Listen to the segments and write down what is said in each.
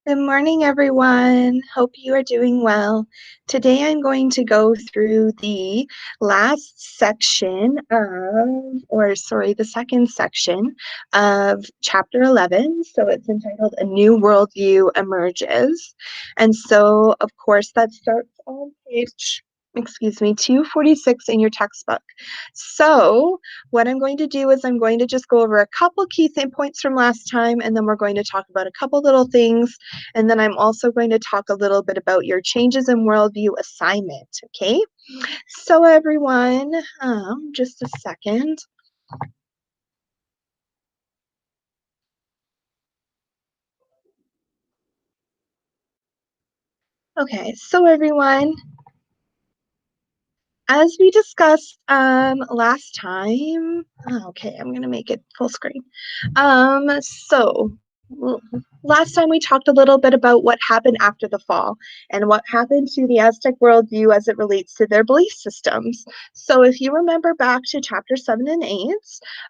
Good morning, everyone. Hope you are doing well. Today I'm going to go through the last section the second section of chapter 11. So it's entitled A New Worldview Emerges. And so, of course, that starts on page 246 in your textbook. So what I'm going to do is I'm going to just go over a couple key points from last time, and then we're going to talk about a couple little things. And then I'm also going to talk a little bit about your changes in worldview assignment, okay? So everyone, just a second. Okay, so everyone, as we discussed last time, okay, I'm gonna make it full screen. So last time we talked a little bit about what happened after the fall and what happened to the Aztec worldview as it relates to their belief systems. So if you remember back to chapter 7 and 8,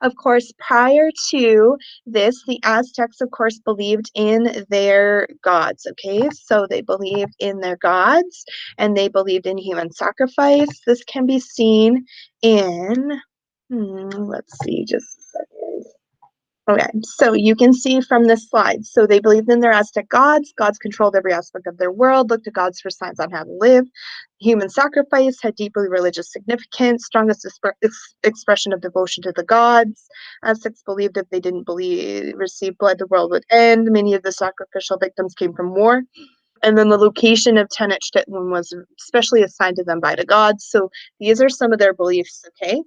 of course, prior to this, the Aztecs, of course, believed in their gods, okay? So they believed in their gods and they believed in human sacrifice. This can be seen in, let's see, just a second. Okay, so you can see from this slide. So they believed in their Aztec gods. Gods controlled every aspect of their world, looked to gods for signs on how to live. Human sacrifice had deeply religious significance, strongest expression of devotion to the gods. Aztecs believed if they didn't receive blood, the world would end. Many of the sacrificial victims came from war. And then the location of Tenochtitlan was specially assigned to them by the gods. So these are some of their beliefs, okay?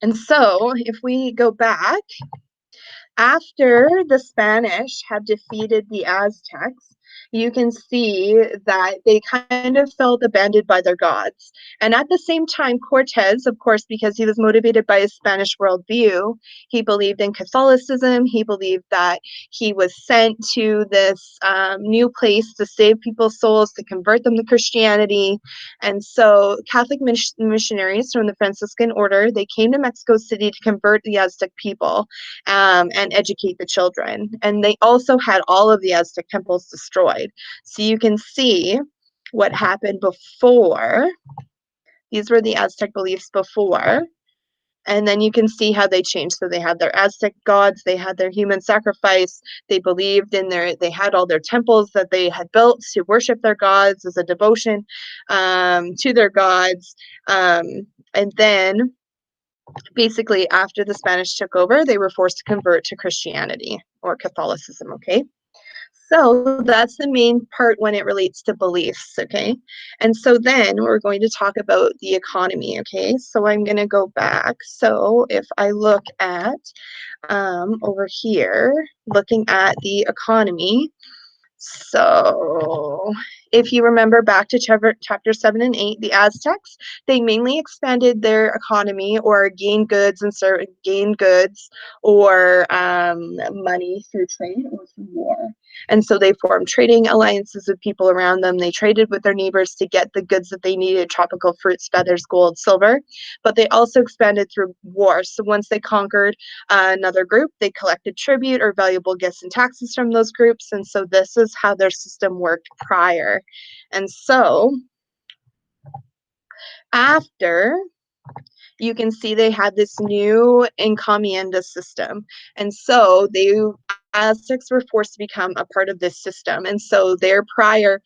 And so if we go back, after the Spanish had defeated the Aztecs, you can see that they kind of felt abandoned by their gods. And at the same time, Cortes, of course, because he was motivated by his Spanish worldview, he believed in Catholicism. He believed that he was sent to this new place to save people's souls, to convert them to Christianity. And so Catholic missionaries from the Franciscan order, they came to Mexico City to convert the Aztec people and educate the children. And they also had all of the Aztec temples destroyed. So you can see what happened before. These were the Aztec beliefs before. And then you can see how they changed. So they had their Aztec gods, they had their human sacrifice, they believed in they had all their temples that they had built to worship their gods as a devotion to their gods. And then basically after the Spanish took over, they were forced to convert to Christianity or Catholicism, okay? So that's the main part when it relates to beliefs, okay? And so then we're going to talk about the economy, okay? So I'm going to go back. So if I look at over here, looking at the economy, so if you remember back to chapter 7 and 8, the Aztecs, they mainly expanded their economy or gained goods or money through trade or through war. And so they formed trading alliances with people around them. They traded with their neighbors to get the goods that they needed, tropical fruits, feathers, gold, silver. But they also expanded through war. So once they conquered another group, they collected tribute or valuable gifts and taxes from those groups. And so this is how their system worked prior. And so after, you can see they had this new encomienda system. And so Aztecs were forced to become a part of this system. And so their prior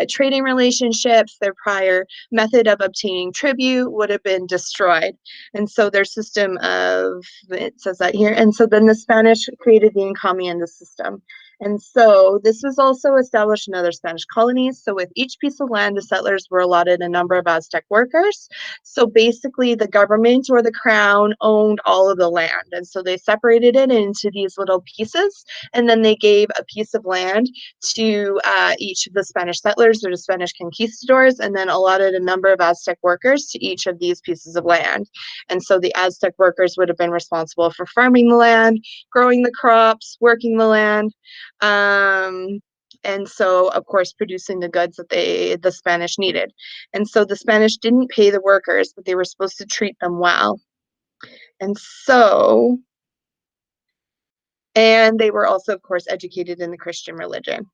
trading relationships, their prior method of obtaining tribute would have been destroyed. And so their system of, it says that here, and so then the Spanish created the encomienda system. And so this was also established in other Spanish colonies. So with each piece of land, the settlers were allotted a number of Aztec workers. So basically the government or the crown owned all of the land. And so they separated it into these little pieces. And then they gave a piece of land to each of the Spanish settlers or the Spanish conquistadors, and then allotted a number of Aztec workers to each of these pieces of land. And so the Aztec workers would have been responsible for farming the land, growing the crops, working the land. And so, of course, producing the goods that the Spanish needed. And so the Spanish didn't pay the workers, but they were supposed to treat them well. And so, and they were also, of course, educated in the Christian religion.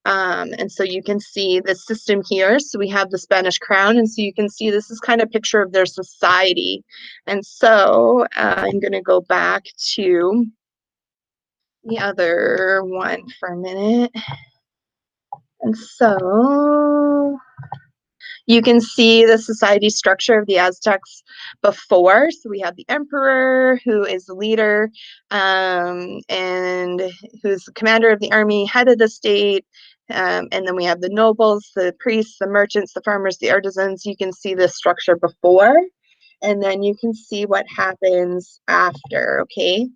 And so you can see the system here. So we have the Spanish crown, and so you can see this is kind of a picture of their society. And so I'm going to go back to the other one for a minute. And so you can see the society structure of the Aztecs before. So we have the emperor, who is the leader, and who's the commander of the army, head of the state. And then we have the nobles, the priests, the merchants, the farmers, the artisans. You can see the structure before, and then you can see what happens after, okay?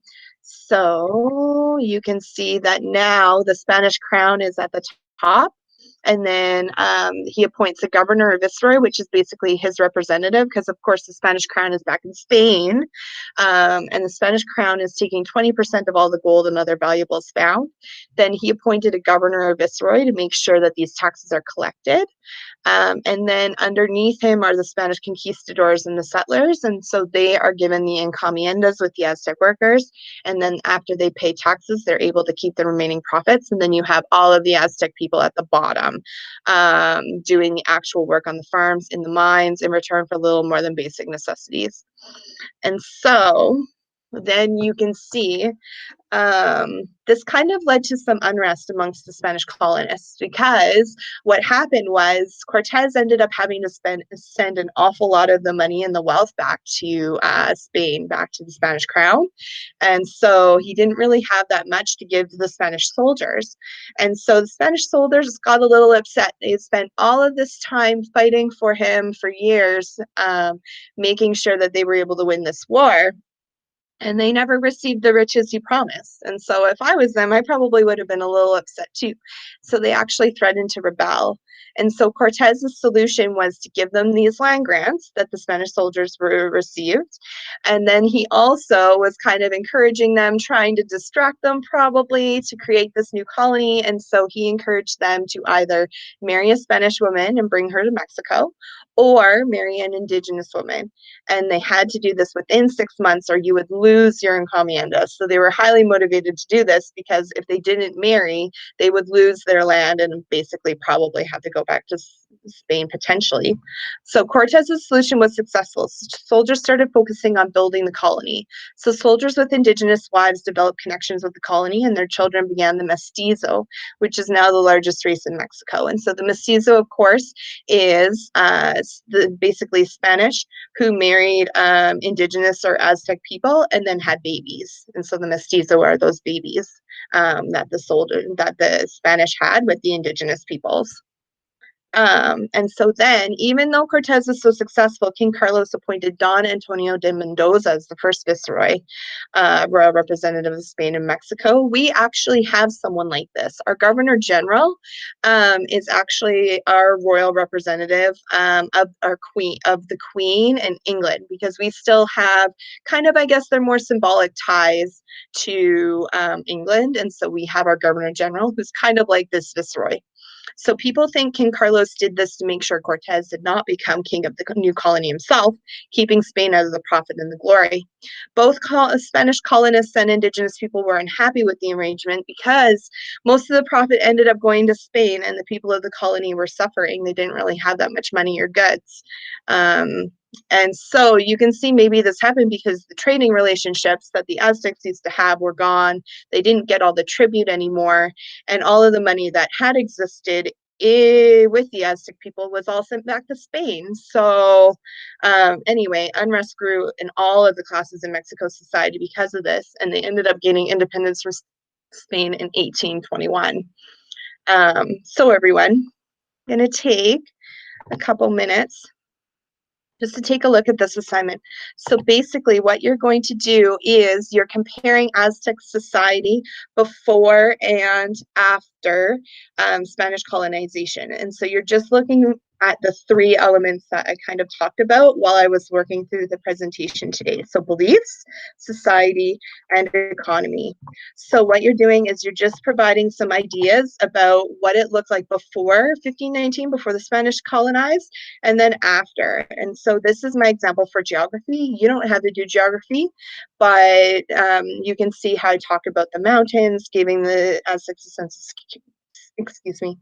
So you can see that now the Spanish crown is at the top, and then he appoints a governor or viceroy, which is basically his representative, because of course the Spanish crown is back in Spain, and the Spanish crown is taking 20% of all the gold and other valuables found. Then he appointed a governor or viceroy to make sure that these taxes are collected. And then underneath him are the Spanish conquistadors and the settlers. And so they are given the encomiendas with the Aztec workers. And then after they pay taxes, they're able to keep the remaining profits. And then you have all of the Aztec people at the bottom doing the actual work on the farms, in the mines, in return for a little more than basic necessities. And so then you can see this kind of led to some unrest amongst the Spanish colonists, because what happened was Cortes ended up having to send an awful lot of the money and the wealth back to Spain, back to the Spanish crown. And so he didn't really have that much to give to the Spanish soldiers. And so the Spanish soldiers got a little upset. They had spent all of this time fighting for him for years, making sure that they were able to win this war. And they never received the riches he promised. And so if I was them, I probably would have been a little upset too. So they actually threatened to rebel. And so Cortes's solution was to give them these land grants that the Spanish soldiers received. And then he also was kind of encouraging them, trying to distract them probably to create this new colony. And so he encouraged them to either marry a Spanish woman and bring her to Mexico, or marry an indigenous woman. And they had to do this within 6 months or you would lose your encomienda. So they were highly motivated to do this, because if they didn't marry, they would lose their land and basically probably have to go back to Spain potentially. So Cortes's solution was successful. Soldiers started focusing on building the colony. So soldiers with indigenous wives developed connections with the colony, and their children began the mestizo, which is now the largest race in Mexico. And so the mestizo, of course, is basically Spanish who married indigenous or Aztec people and then had babies. And so the mestizo are those babies that the Spanish had with the indigenous peoples. And so then, even though Cortes was so successful, King Carlos appointed Don Antonio de Mendoza as the first viceroy, royal representative of Spain and Mexico. We actually have someone like this. Our governor general is actually our royal representative of the Queen in England, because we still have kind of, I guess, they're more symbolic ties to England. And so we have our governor general, who's kind of like this viceroy. So people think King Carlos did this to make sure Cortes did not become king of the new colony himself, keeping Spain out of the profit and the glory. Both Spanish colonists and indigenous people were unhappy with the arrangement, because most of the profit ended up going to Spain and the people of the colony were suffering. They didn't really have that much money or goods. And so you can see maybe this happened because the trading relationships that the Aztecs used to have were gone. They didn't get all the tribute anymore. And all of the money that had existed with the Aztec people was all sent back to Spain. So anyway, unrest grew in all of the classes in Mexico society because of this. And they ended up gaining independence from Spain in 1821. So everyone, I'm going to take a couple minutes just to take a look at this assignment. So basically what you're going to do is you're comparing Aztec society before and after Spanish colonization. And so you're just looking at the three elements that I kind of talked about while I was working through the presentation today. So beliefs, society, and economy. So what you're doing is you're just providing some ideas about what it looked like before 1519, before the Spanish colonized, and then after. And so this is my example for geography. You don't have to do geography, but you can see how I talk about the mountains, giving the Aztecs a sense of excuse me,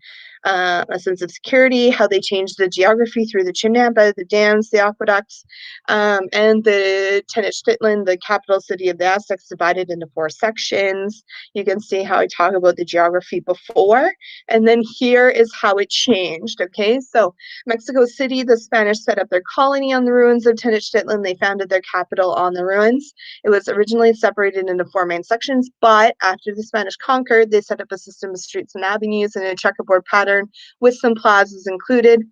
a sense of security, how they changed the geography through the Chinampa, the dams, the aqueducts, and the Tenochtitlan, the capital city of the Aztecs, divided into 4 sections. You can see how I talk about the geography before, and then here is how it changed, okay? So Mexico City, the Spanish set up their colony on the ruins of Tenochtitlan. They founded their capital on the ruins. It was originally separated into 4 main sections, but after the Spanish conquered, they set up a system of streets and avenues in a checkerboard pattern with some plazas included.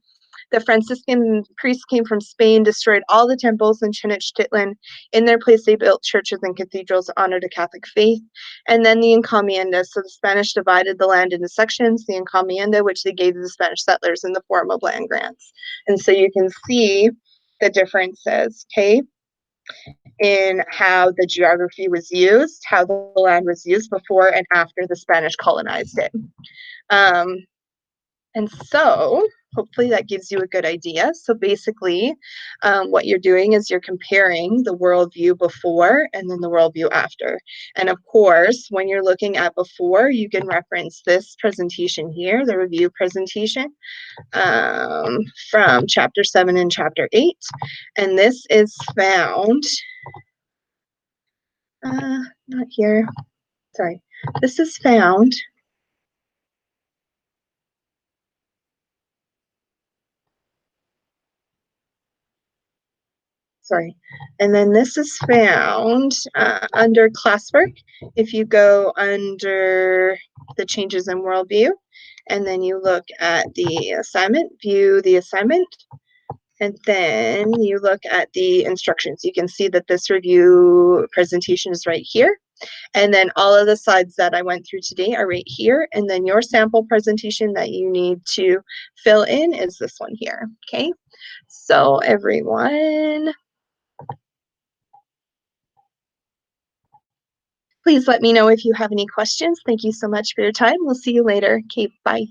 The Franciscan priests came from Spain, destroyed all the temples in Tenochtitlan. In their place, they built churches and cathedrals to honor the Catholic faith. And then the encomienda. So the Spanish divided the land into sections, the encomienda, which they gave to the Spanish settlers in the form of land grants. And so you can see the differences, okay, in how the geography was used, how the land was used before and after the Spanish colonized it. And so hopefully that gives you a good idea. So basically, what you're doing is you're comparing the worldview before and then the worldview after. And of course, when you're looking at before, you can reference this presentation here, the review presentation from chapter 7 and chapter 8. And this is found, not here, sorry. This is found and then this is found under classwork. If you go under the changes in worldview, and then you look at the assignment, view the assignment, and then you look at the instructions. You can see that this review presentation is right here. And then all of the slides that I went through today are right here. And then your sample presentation that you need to fill in is this one here, okay? So everyone, please let me know if you have any questions. Thank you so much for your time. We'll see you later. Okay, bye.